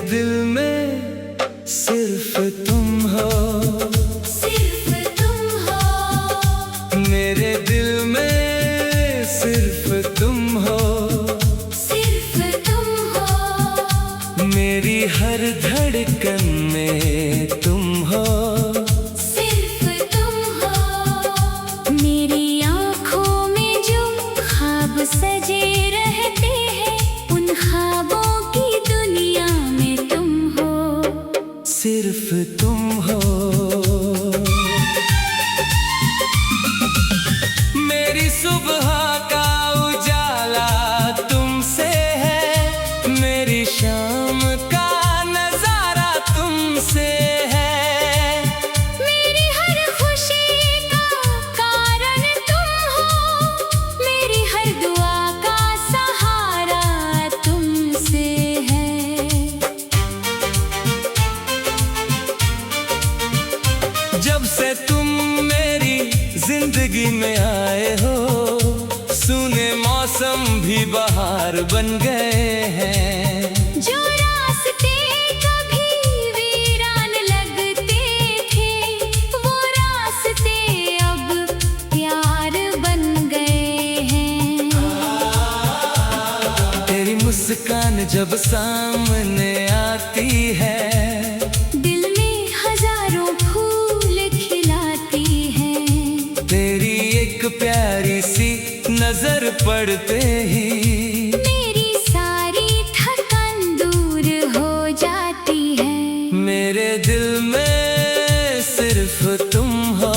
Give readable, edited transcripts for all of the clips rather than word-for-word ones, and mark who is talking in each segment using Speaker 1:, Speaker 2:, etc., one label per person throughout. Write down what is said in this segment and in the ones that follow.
Speaker 1: दिल में सिर्फ तुम हो,
Speaker 2: सिर्फ तुम हो।
Speaker 1: मेरे दिल में सिर्फ तुम हो,
Speaker 2: सिर्फ तुम हो।
Speaker 1: मेरी हर धड़कन में तुम हो,
Speaker 2: सिर्फ तुम हो। मेरी आँखों में जो ख्वाब सजे रहते हैं, उन ख्वाबों की दुनिया में तुम हो।
Speaker 1: सिर्फ तुम हो। मेरी सुबह का उजाला तुमसे है, मेरी शाम का नजारा तुमसे है।
Speaker 2: मेरी हर खुशी का कारण तुम हो, मेरी हर दुआ का सहारा तुमसे है।
Speaker 1: जब से तुम मेरी जिंदगी में आए हो, सूने मौसम भी बहार बन गए हैं।
Speaker 2: जो रास्ते कभी वीरान लगते थे, वो रास्ते अब प्यार बन गए हैं।
Speaker 1: तेरी मुस्कान जब सामने आती है,
Speaker 2: दिल में हजारों फूल खिलाती हैं।
Speaker 1: तेरी एक प्यारी सी नजर पड़ते ही
Speaker 2: मेरी सारी थकान दूर हो जाती है।
Speaker 1: मेरे दिल में सिर्फ तुम हो,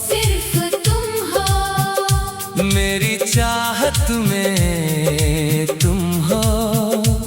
Speaker 2: सिर्फ तुम हो।
Speaker 1: मेरी चाहत में तुम हो।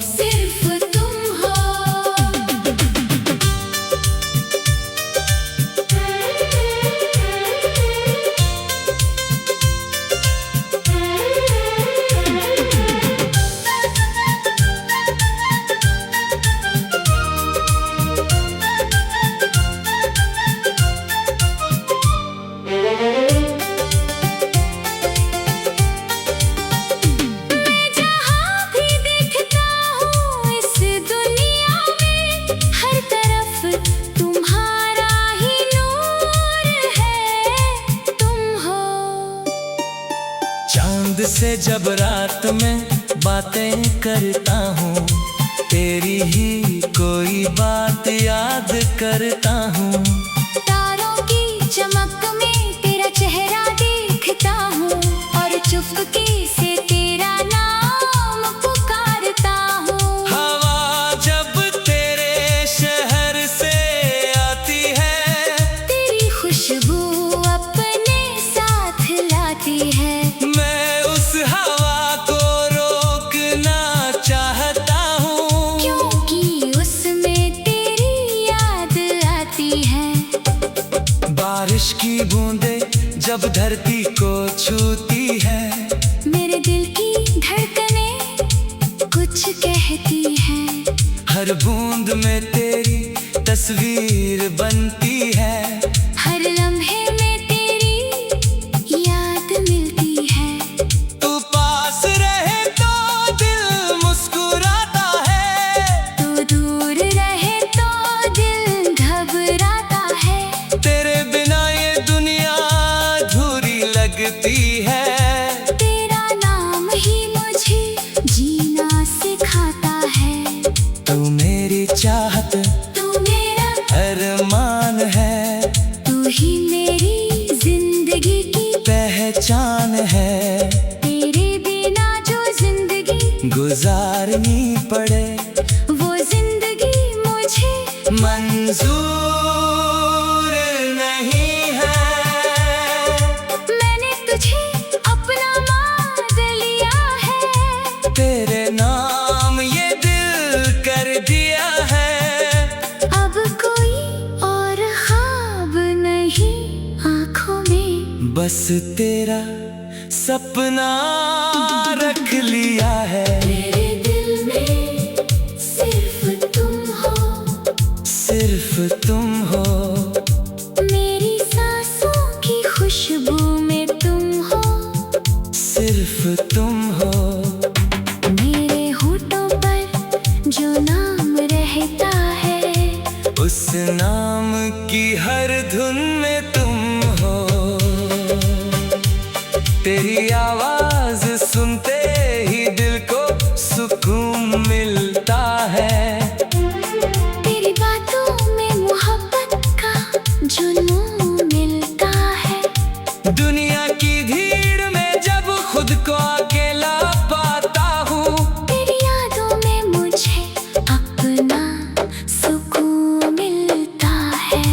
Speaker 2: सिर्फ तुम हो। मैं जहाँ भी देखता हूँ इस दुनिया में, हर तरफ तुम्हारा ही नूर है। तुम हो।
Speaker 1: चांद से जब रात में बातें करता हूँ, तेरी ही कोई बात याद करता हूँ।
Speaker 2: तारों की चमक में तेरा चेहरा देखता हूँ, और चुपके से तेरा नाम पुकारता हूँ।
Speaker 1: हवा जब तेरे शहर से आती है,
Speaker 2: तेरी खुशबू अपने साथ लाती है।
Speaker 1: मैं उस हवा को रोकना चाहता हूँ,
Speaker 2: क्योंकि उसमें तेरी याद आती है।
Speaker 1: बारिश की बूंदें जब धरती को छूती है,
Speaker 2: मेरे दिल की धड़कनें कुछ कहती हैं।
Speaker 1: हर बूंद में तेरी तस्वीर बनती है।
Speaker 2: हर लम्हे में तेरी याद मिलती है।
Speaker 1: तू पास रहे तो दिल मुस्कुराता है,
Speaker 2: तू दूर रहे तो दिल घबराता है।
Speaker 1: तेरे बिना ये दुनिया अधूरी लगती है।
Speaker 2: तेरा नाम ही मुझे जीना सिखाता है।
Speaker 1: तू मेरी चाहत,
Speaker 2: तू मेरा
Speaker 1: अरमान है,
Speaker 2: तू ही मेरी जिंदगी की
Speaker 1: पहचान है।
Speaker 2: तेरे बिना जो जिंदगी
Speaker 1: गुजारनी पड़े
Speaker 2: वो जिंदगी मुझे
Speaker 1: मंजूर नहीं है।
Speaker 2: मैंने तुझे अपना मान लिया है।
Speaker 1: तेरे नाम ये दिल कर दिया है।
Speaker 2: अब कोई और ख्वाब नहीं आँखों में,
Speaker 1: बस तेरा सपना रख लिया है।
Speaker 2: मेरे दिल में सिर्फ तुम हो।
Speaker 1: सिर्फ तुम हो।
Speaker 2: मेरी सांसों की खुशबू में तुम हो।
Speaker 1: सिर्फ तुम हो।
Speaker 2: मेरे होठों पर जो नाम
Speaker 1: उस नाम की हर धुन में तुम हो। तेरी आवाज सुनते ही दिल को सुकून मिलता है।
Speaker 2: तेरी बातों में मोहब्बत का जुनून मिलता है।
Speaker 1: दुनिया की भीड़ में जब खुद को अकेला पाता हूँ,
Speaker 2: तेरी यादों में मुझे अपना सुकून मिलता है।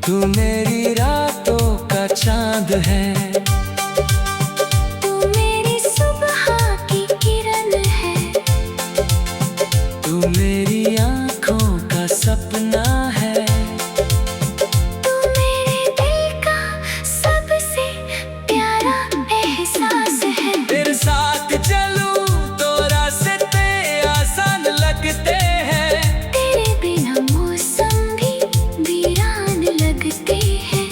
Speaker 1: तू मेरी रातों का चांद है।
Speaker 2: तू मेरी सुबह की किरण है।
Speaker 1: तू मेरी आँखों का सपना है।
Speaker 2: तू मेरे दिल का सबसे प्यारा एहसास है।
Speaker 1: तेरे साथ चलूं तो रास्ते आसान लगते हैं।
Speaker 2: तेरे बिना मौसम भी वीरान लगते हैं।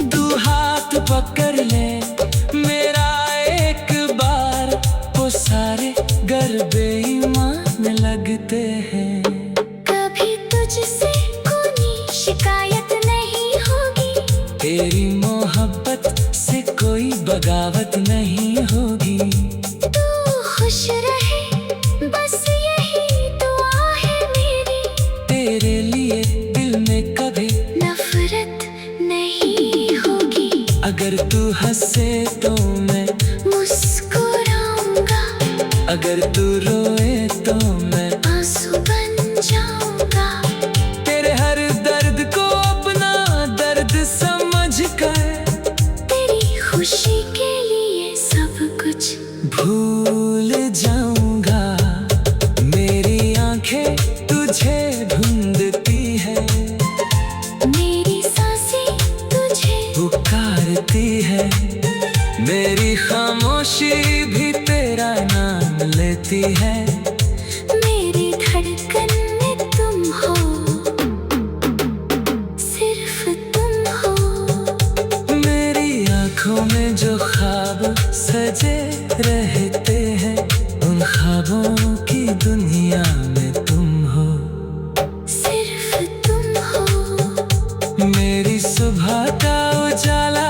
Speaker 1: तू हाथ पकड़ ले मेरा एक बार, वो सारे घर बेईमान लगते हैं।
Speaker 2: कभी तुझसे कोई शिकायत नहीं होगी।
Speaker 1: तेरी मोहब्बत से कोई बगावत नहीं होगी।
Speaker 2: तू खुश रहे बस यही दुआ है मेरी।
Speaker 1: तेरे लिए दिल में कभी
Speaker 2: नफरत नहीं होगी।
Speaker 1: अगर तू हंसे तो मैं
Speaker 2: मुस्कुराऊंगा।
Speaker 1: अगर तू रोए तो मैं
Speaker 2: आंसू बन जाऊंगा।
Speaker 1: तेरे हर दर्द को अपना दर्द समझ कर
Speaker 2: तेरी खुशी के लिए सब कुछ
Speaker 1: भूल जाऊंगा। मेरी आंखें तुझे ढूंढती है।
Speaker 2: मेरी सांसें तुझे
Speaker 1: पुकारती है। मेरी खामोशी भी तेरा नाम लेती है।
Speaker 2: मेरी धड़कन में तुम हो, सिर्फ तुम हो।
Speaker 1: मेरी आंखों में जो ख्वाब सजे रहते हैं, उन ख्वाबों की दुनिया में तुम हो।
Speaker 2: सिर्फ तुम हो।
Speaker 1: मेरी सुबह का उजाला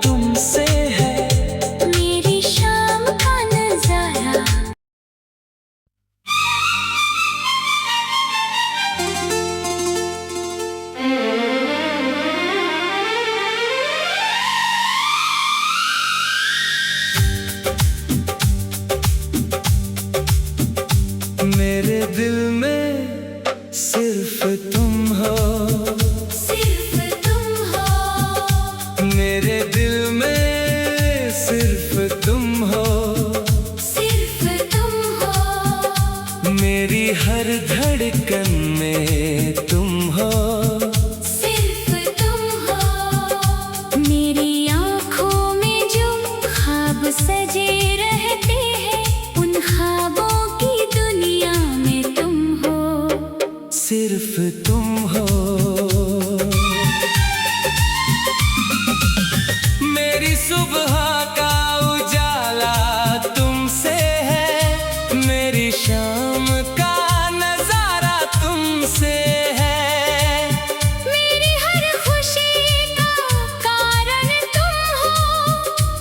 Speaker 1: तुमसे है।
Speaker 2: मेरी शाम का नजारा
Speaker 1: मेरे दिल में सिर्फ तुम हो।
Speaker 2: सिर्फ तुम हो।
Speaker 1: मेरे दिल में सिर्फ तुम हो।
Speaker 2: सिर्फ तुम हो।
Speaker 1: मेरी हर धड़कन में तुम हो।
Speaker 2: सिर्फ तुम हो। मेरी आँखों में जो ख्वाब सजे रहते हैं, उन ख्वाबों की दुनिया में तुम हो।
Speaker 1: सिर्फ तुम हो। मेरी सुबह का उजाला तुमसे है। मेरी शाम का नजारा तुमसे है।
Speaker 2: मेरी हर खुशी का कारण तुम हो।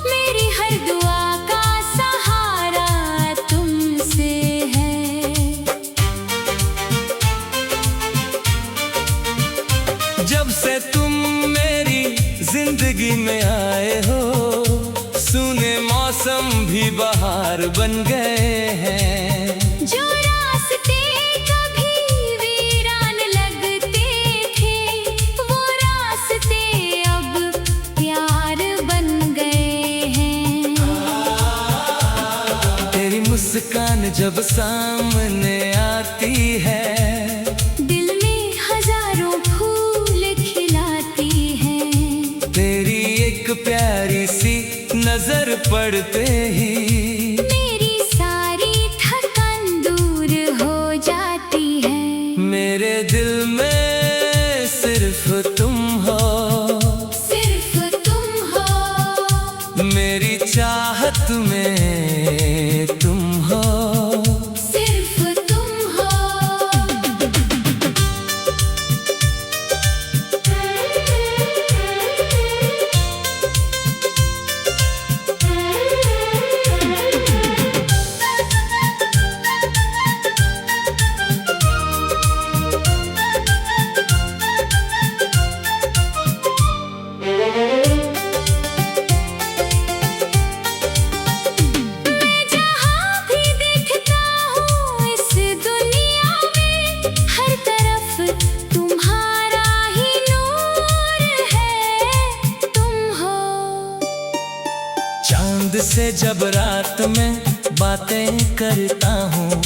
Speaker 2: मेरी हर दुआ का सहारा तुमसे है।
Speaker 1: जब से तुम मेरी जिंदगी में आए हो, सूने मौसम भी बहार बन गए हैं।
Speaker 2: जो रास्ते कभी वीरान लगते थे, वो रास्ते अब प्यार बन गए हैं।
Speaker 1: तेरी मुस्कान जब सामने आती है,
Speaker 2: दिल में हजारों फूल खिलाती हैं।
Speaker 1: तेरी एक प्यारी सी नजर पड़ते ही
Speaker 2: मेरी सारी थकान दूर हो जाती है।
Speaker 1: मेरे दिल में सिर्फ तुम हो।
Speaker 2: सिर्फ तुम हो।
Speaker 1: मेरी चाहत में तुम हो।
Speaker 2: सिर्फ तुम हो।
Speaker 1: तुझसे जब रात में बातें करता हूँ,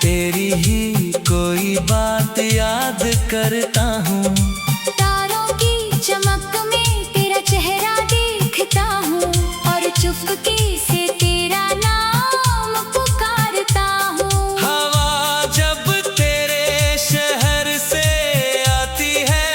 Speaker 1: तेरी ही कोई बात याद करता हूँ।
Speaker 2: तारों की चमक में तेरा चेहरा देखता हूँ और चुपके से तेरा नाम पुकारता हूँ।
Speaker 1: हवा जब तेरे शहर से आती है,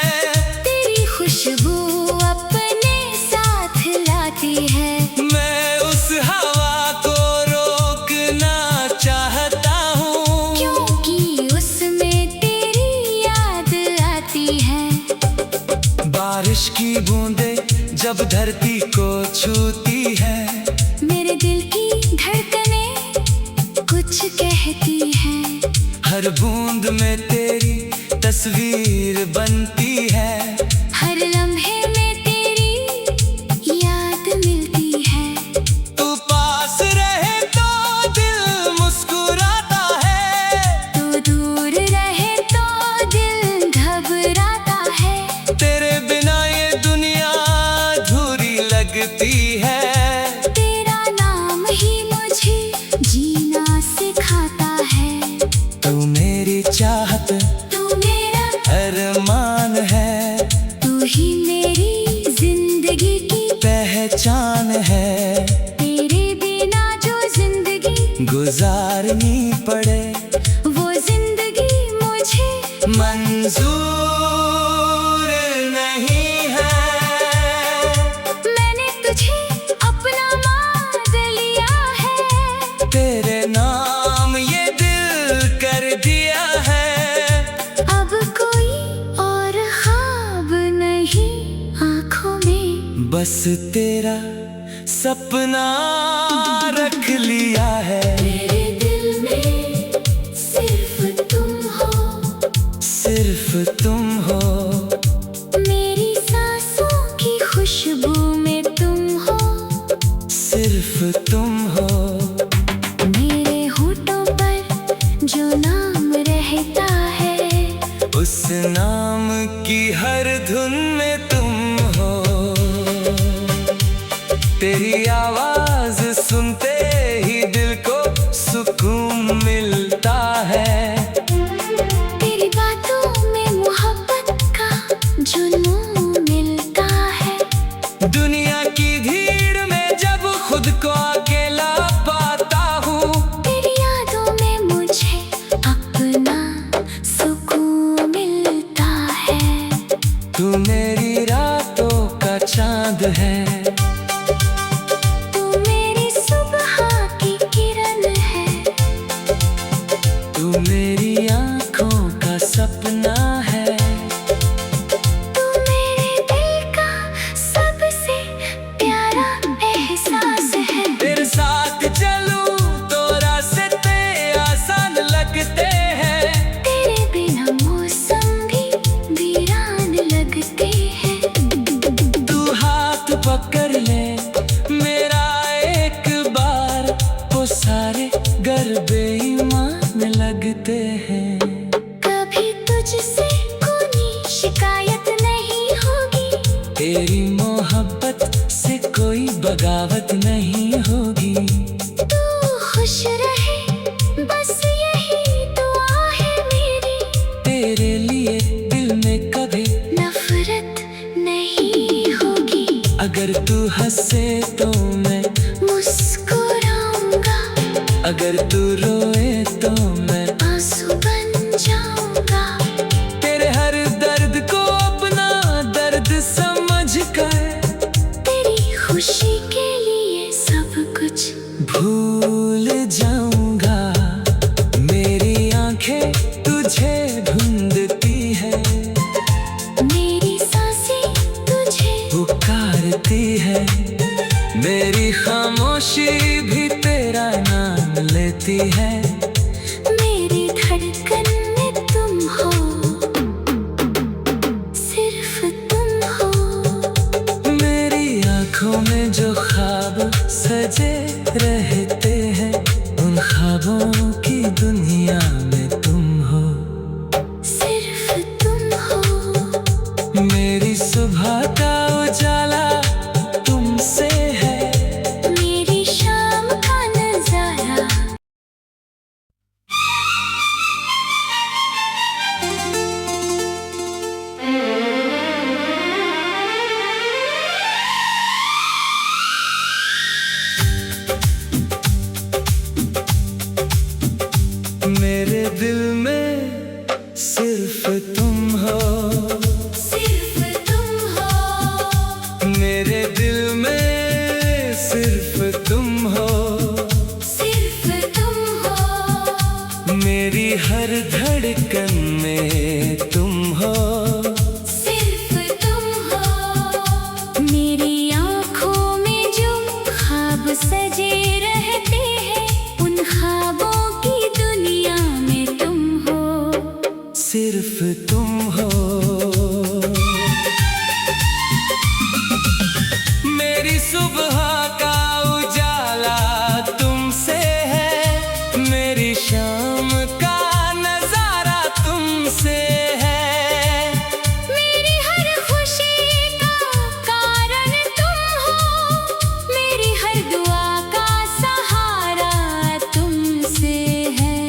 Speaker 2: तेरी खुशबू अपने साथ लाती है।
Speaker 1: मैं उस हवा को रोकना चाहता हूँ,
Speaker 2: क्योंकि उसमें तेरी याद आती है।
Speaker 1: बारिश की बूंदें जब धरती को छूती है,
Speaker 2: मेरे दिल की धड़कनें कुछ कहती हैं।
Speaker 1: हर बूंद में तेरी तस्वीर बनती है।
Speaker 2: हर लम्हे में तेरी याद मिलती है।
Speaker 1: तू पास रहे तो दिल मुस्कुराता है,
Speaker 2: तू दूर रहे तो दिल घबराता है।
Speaker 1: तेरे बिना ये दुनिया अधूरी लगती है।
Speaker 2: तेरा नाम ही मुझे जीना सिखाता है।
Speaker 1: तू मेरी चाहत,
Speaker 2: तू मेरा
Speaker 1: अरमान है,
Speaker 2: तू ही मेरी जिंदगी की
Speaker 1: पहचान है।
Speaker 2: तेरे बिना जो जिंदगी
Speaker 1: गुजारनी पड़े
Speaker 2: वो जिंदगी मुझे
Speaker 1: मंजूर नहीं है।
Speaker 2: मैंने तुझे अपना मान लिया है।
Speaker 1: तेरे नाम ये दिल कर दिया है।
Speaker 2: अब कोई और ख्वाब नहीं आँखों में,
Speaker 1: बस तेरा सपना रख लिया है।
Speaker 2: मेरे दिल में सिर्फ तुम हो।
Speaker 1: सिर्फ तुम हो,
Speaker 2: मेरी सांसों की खुशबू में तुम हो।
Speaker 1: सिर्फ तुम हो।
Speaker 2: मेरे होठों पर जो नाम रहता है,
Speaker 1: उस नाम की हर धुन में तुम हो। तेरी आवाज सुनते ही दिल को सुकून मिलता है।
Speaker 2: तेरी बातों में मोहब्बत का जुनून मिलता है।
Speaker 1: दुनिया की भीड़ में जब खुद को अकेला पाता हूँ,
Speaker 2: तेरी यादों में मुझे अपना सुकून मिलता है।
Speaker 1: तू मेरी रातों का चांद है।
Speaker 2: तू मेरी सुबह की किरण है।
Speaker 1: तू मेरी आँखों का सपना है।
Speaker 2: तू मेरे दिल का सबसे प्यारा एहसास है।
Speaker 1: तेरे साथ चलूं तो रास्ते आसान लगते हैं।
Speaker 2: तेरे बिना मौसम भी वीरान लगते हैं।
Speaker 1: तू हाथ पकड़ ले मेरा एक बार, वो सारे घर बेईमान लगते हैं।
Speaker 2: कभी तुझसे कोई शिकायत नहीं होगी।
Speaker 1: तेरी मोहब्बत से कोई बगावत नहीं होगी।
Speaker 2: तू खुश रहे बस यही दुआ है मेरी।
Speaker 1: तेरे लिए दिल में कभी
Speaker 2: नफरत नहीं होगी।
Speaker 1: अगर तू हंसे तो मैं
Speaker 2: मुस्कुराऊंगा।
Speaker 1: अगर तू रोए तो मैं
Speaker 2: आंसू बन जाऊंगा।
Speaker 1: तेरे हर दर्द को अपना दर्द समझ कर
Speaker 2: तेरी खुशी के लिए सब कुछ
Speaker 1: भूल जाऊंगा। मेरी आंखें तुझे ढूंढती है,
Speaker 2: मेरी सांसें तुझे
Speaker 1: पुकारती है। मेरी खामोशी भी तेरा नाम लेती है।
Speaker 2: मेरी धड़कन में तुम हो। सिर्फ तुम हो।
Speaker 1: मेरी आंखों में जो ख्वाब सजे रहते हैं, उन ख्वाबों की दुनिया में तुम हो।
Speaker 2: सिर्फ तुम हो।
Speaker 1: मेरी सुबह का उजाला तुमसे है।
Speaker 2: मेरी शाम
Speaker 1: मेरे दिल में सिर्फ तुम हो,
Speaker 2: सिर्फ तुम हो।
Speaker 1: मेरे दिल में सिर्फ तुम हो,
Speaker 2: सिर्फ तुम हो।
Speaker 1: मेरी हर धड़कन में तुम हो,
Speaker 2: सिर्फ तुम हो। मेरी आँखों में जो ख्वाब सजे रहते हैं, उन ख्वाबों की दुनिया में तुम हो।
Speaker 1: सिर्फ तुम हो। मेरी सुबह का उजाला तुमसे है, मेरी शाम का नजारा तुमसे है।
Speaker 2: मेरी हर खुशी का कारण तुम हो, मेरी हर दुआ का सहारा तुमसे है।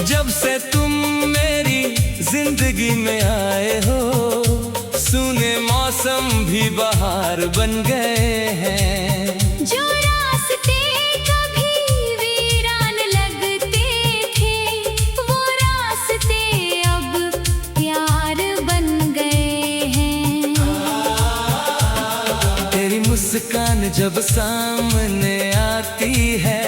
Speaker 1: जब से तुम मेरी जिंदगी में आए हो, सूने मौसम भी बहार बन गए हैं।
Speaker 2: जो रास्ते कभी वीरान लगते थे, वो रास्ते अब प्यार बन गए हैं।
Speaker 1: तेरी मुस्कान जब सामने आती है,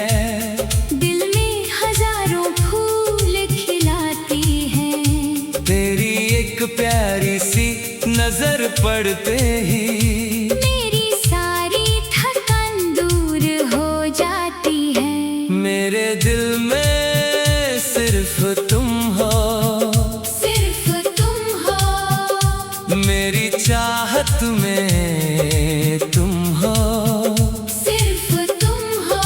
Speaker 2: दिल में हजारों फूल खिलाती हैं।
Speaker 1: तेरी एक प्यारी सी नजर पड़ते ही
Speaker 2: मेरी सारी थकान दूर हो जाती है।
Speaker 1: मेरे दिल में सिर्फ तुम हो,
Speaker 2: सिर्फ तुम हो।
Speaker 1: मेरी चाहत में तुम हो,
Speaker 2: सिर्फ तुम हो।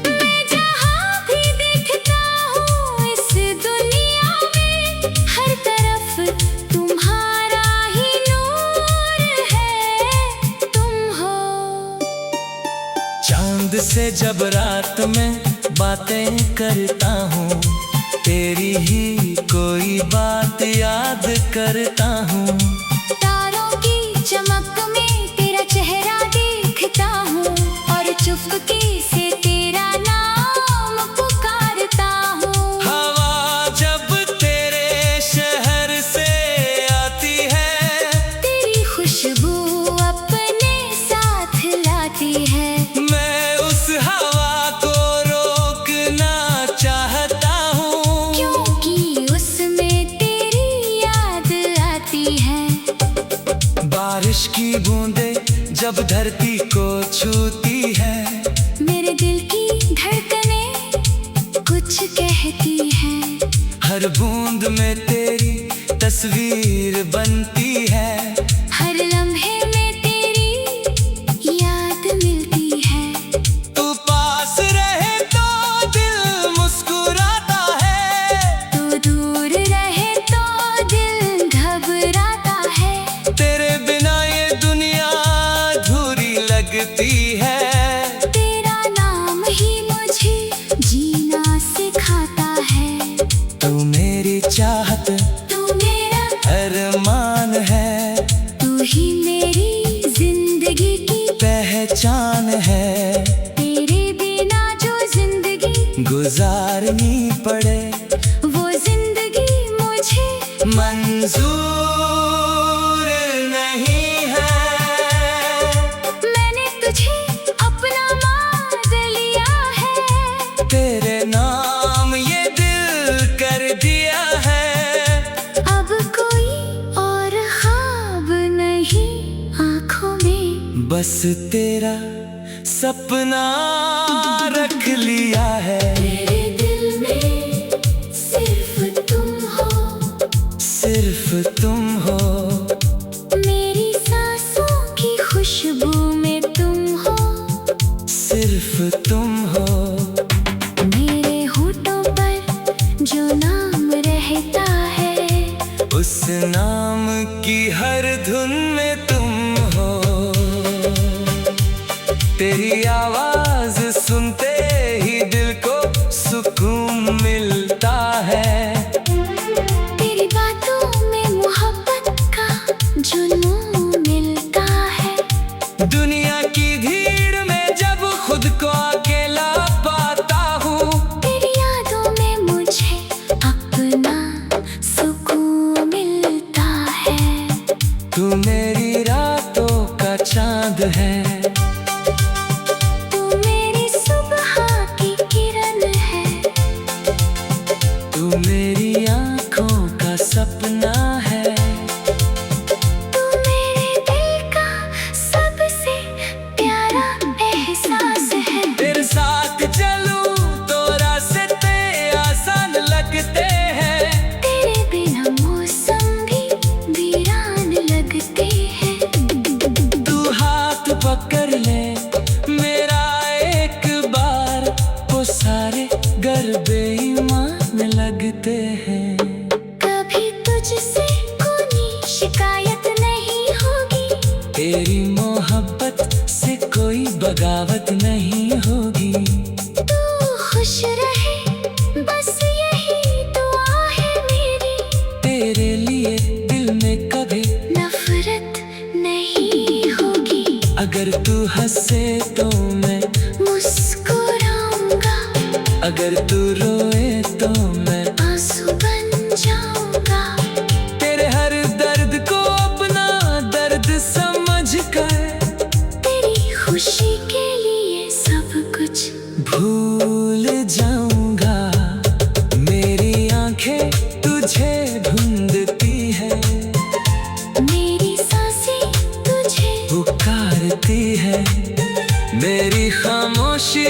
Speaker 2: मैं जहाँ भी देखता हूँ इस दुनिया में, हर तरफ तुम्हारा ही नूर है। तुम हो।
Speaker 1: चांद से जब रात में बातें करता हूँ, तेरी ही कोई बात याद करता हूँ।
Speaker 2: तारों की चमक में तेरा चेहरा देखता हूँ, और चुपके से तेरा नाम पुकारता हूँ।
Speaker 1: हवा जब तेरे शहर से आती है,
Speaker 2: तेरी खुशबू अपने साथ लाती है।
Speaker 1: मैं उस हवा को रोकना चाहता हूँ,
Speaker 2: क्योंकि उसमें तेरी याद आती है।
Speaker 1: बारिश की बूंदें जब धरती को छूती है,
Speaker 2: मेरे दिल की धड़कनें कुछ कहती हैं।
Speaker 1: हर बूंद में तेरी तस्वीर बनती है।
Speaker 2: हर लम्हे में तेरी याद मिलती है।
Speaker 1: तू पास रहे तो दिल मुस्कुराता है,
Speaker 2: तू दूर रहे तो दिल घबराता है।
Speaker 1: तेरे बिना ये दुनिया अधूरी लगती है।
Speaker 2: तेरा नाम ही मुझे जीना सिखाता है।
Speaker 1: तू मेरी चाहत,
Speaker 2: तू मेरा
Speaker 1: अरमान है,
Speaker 2: तू ही मेरी जिंदगी की
Speaker 1: पहचान है।
Speaker 2: तेरे बिना जो जिंदगी
Speaker 1: गुजारनी पड़े
Speaker 2: वो जिंदगी मुझे
Speaker 1: मंजूर नहीं है।
Speaker 2: मैंने तुझे अपना मान लिया है।
Speaker 1: तेरे नाम ये दिल कर दिया है।
Speaker 2: अब कोई और ख्वाब नहीं आँखों में,
Speaker 1: बस तेरा सपना रख लिया है।
Speaker 2: मेरे दिल में सिर्फ तुम हो।
Speaker 1: सिर्फ तुम हो,
Speaker 2: मेरी सांसों की खुशबू में तुम हो।
Speaker 1: सिर्फ तुम हो।
Speaker 2: मेरे होठों पर जो नाम रहता है,
Speaker 1: उस नाम की हर धुन में तुम हो। तेरी आवाज सुनते ही दिल को सुकून मिलता है।
Speaker 2: तेरी बातों में मोहब्बत का जुनून मिलता है।
Speaker 1: दुनिया की भीड़ में जब खुद को अकेला पाता हूँ,
Speaker 2: तेरी यादों में मुझे अपना सुकून मिलता है।
Speaker 1: तू मेरी रातों का चांद है।
Speaker 2: तू मेरी सुबह की किरण है।
Speaker 1: तू मेरी आँखों का सपना है।
Speaker 2: तू मेरे दिल का सबसे प्यारा एहसास है।
Speaker 1: तेरे साथ चलूं तो रास्ते आसान लगते हैं।
Speaker 2: तेरे बिना मौसम भी वीरान लगते हैं।
Speaker 1: तू हाथ पकड़ ले मेरा एक बार, वो सारे घर बेईमान लगते हैं।
Speaker 2: कभी तुझसे कोई शिकायत नहीं होगी।
Speaker 1: तेरी मोहब्बत से कोई बगावत नहीं होगी।
Speaker 2: तू खुश रहे बस यही दुआ है मेरी।
Speaker 1: तेरे लिए दिल में कभी
Speaker 2: नफरत नहीं होगी।
Speaker 1: अगर तू हंसे तो मैं
Speaker 2: मुस्कुराऊंगा।
Speaker 1: अगर तू रोए तो मैं
Speaker 2: आंसू बन जाऊंगा।
Speaker 1: तेरे हर दर्द को अपना दर्द समझ कर
Speaker 2: तेरी खुशी के लिए सब कुछ
Speaker 1: भूल जाऊंगा। मेरी आंखें तुझे ढूंढती है,
Speaker 2: मेरी सांसें तुझे
Speaker 1: पुकारती है। मेरी खामोशी